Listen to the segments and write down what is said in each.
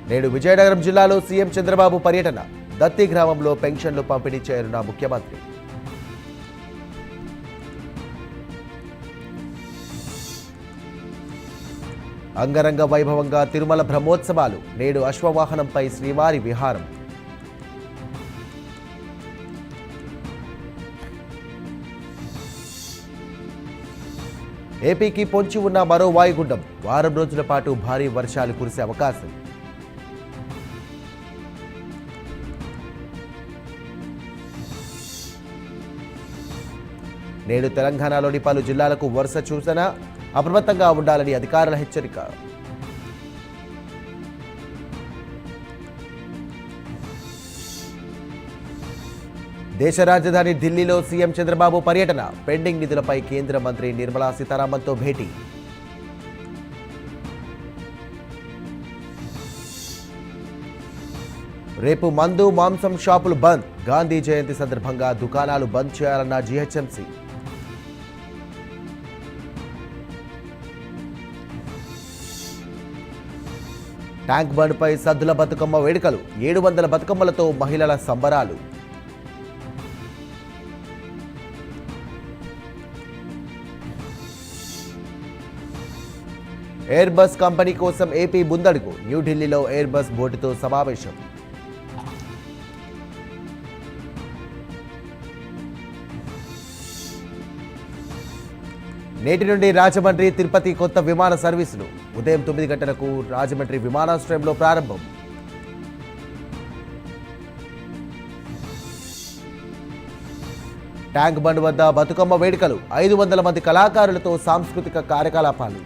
నేడు విజయనగరం జిల్లాలో సీఎం చంద్రబాబు పర్యటన. దత్తి గ్రామంలో పెన్షన్లు పంపిణీ చేయనున్న ముఖ్యమంత్రి. అంగరంగ వైభవంగా తిరుమల బ్రహ్మోత్సవాలు. నేడు అశ్వవాహనంపై శ్రీవారి విహారం. ఏపీకి పొంచి ఉన్న మరో వాయుగుండం. వారం రోజుల పాటు భారీ వర్షాలు కురిసే అవకాశం. నేడు తెలంగాణలోని పలు జిల్లాలకు వరుస సూచన. అప్రమత్తంగా ఉండాలని అధికారుల హెచ్చరిక. దేశ రాజధాని ఢిల్లీలో సీఎం చంద్రబాబు పర్యటన. పెండింగ్ నిధులపై కేంద్ర మంత్రి నిర్మలా సీతారామన్తో భేటీ. రేపు మందు మాంసం షాపులు బంద్. గాంధీ జయంతి సందర్భంగా దుకాణాలు బంద్ చేయాలన్న జీహెచ్ఎంసీ. ట్యాంక్ బండ్పై సద్దుల బతుకమ్మ వేడుకలు. 700 బతుకమ్మలతో మహిళల సంబరాలు. ఎయిర్ బస్ కంపెనీ కోసం ఏపీ ముందడుగు. న్యూఢిల్లీలో ఎయిర్ బస్ బోర్డుతో సమావేశం. నేటి నుండి రాజమండ్రి తిరుపతి కొత్త విమాన సర్వీసులు. ఉదయం 9 గంటలకు రాజమండ్రి విమానాశ్రయంలో ప్రారంభం. ట్యాంక్ బండ్ వద్ద బతుకమ్మ వేడుకలు. 500 మంది కళాకారులతో సాంస్కృతిక కార్యకలాపాలు.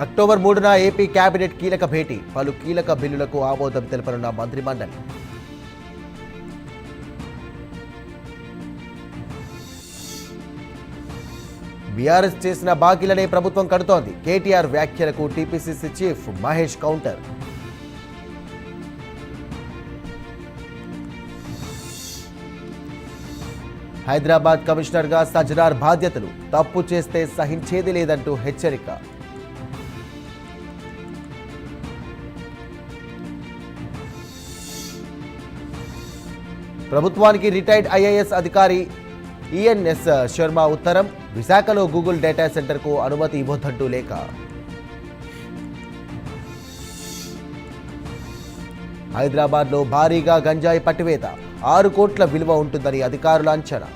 అక్టోబర్ 3న ఏపీ కేబినెట్ కీలక భేటీ. పలు కీలక బిల్లులకు ఆమోదం తెలపనున్న మంత్రిమండలి. బీఆర్ఎస్ చేసిన బాకీలనే ప్రభుత్వం కడుతోంది. కేటీఆర్ వ్యాఖ్యలకు TPCC chief Mahesh counter. Hyderabad కమిషనర్గా సజ్జనార్ బాధ్యతలు. తప్పు చేస్తే సహించేది లేదంటూ హెచ్చరిక. ప్రభుత్వానికి రిటైర్డ్ ఐఏఎస్ అధికారి ఈఎన్ఎస్ శర్మ ఉత్తరం. విశాఖలో గూగుల్ డేటా సెంటర్కు అనుమతి ఇవ్వొద్దంటూ లేఖ. హైదరాబాద్లో భారీగా గంజాయి పట్టివేత. 6 కోట్ల విలువ ఉంటుందని అధికారుల అంచనా.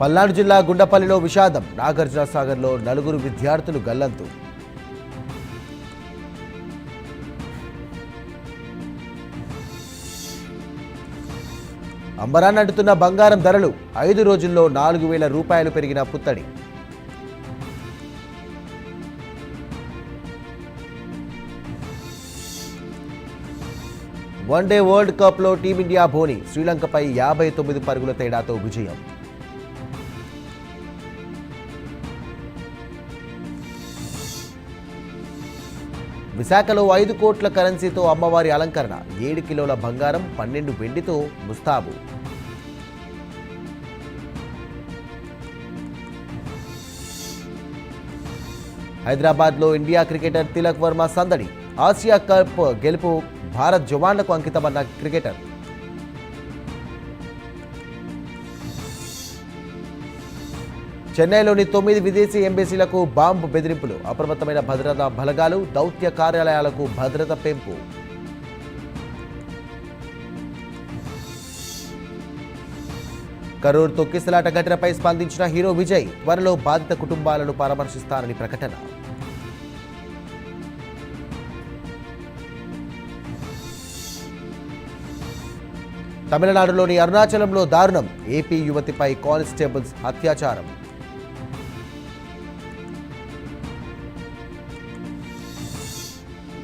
పల్నాడు జిల్లా గుండపల్లిలో విషాదం. నాగార్జున సాగర్లో 4 విద్యార్థులు గల్లంతు. అంబరాన్నంటుతున్న బంగారం ధరలు. 5 రోజుల్లో 4,000 రూపాయలు పెరిగిన పుత్తడి. వన్డే వరల్డ్ కప్లో టీమిండియా బోని. శ్రీలంకపై 59 పరుగుల తేడాతో విజయం. విశాఖలో 5 కోట్ల కరెన్సీతో అమ్మవారి అలంకరణ. 7 కిలోల బంగారం, 12 వెండితో ముస్తాబు. హైదరాబాద్లో ఇండియా క్రికెటర్ తిలక్ వర్మ సందడి. ఆసియా కప్ గెలుపు భారత్ జవాన్లకు అంకితమన్న క్రికెటర్. చెన్నైలోని 9 విదేశీ ఎంబసీలకు బాంబు బెదిరింపులు. అప్రమత్తమైన భద్రతా బలగాలు. దౌత్య కార్యాలయాలకు భద్రత పెంపు. కరూర్ తొక్కిసలాట ఘటనపై స్పందించిన హీరో విజయ్. త్వరలో బాధిత కుటుంబాలను పరామర్శిస్తానని ప్రకటన. తమిళనాడులోని అరుణాచలంలో దారుణం. ఏపీ యువతిపై కానిస్టేబుల్స్ అత్యాచారం.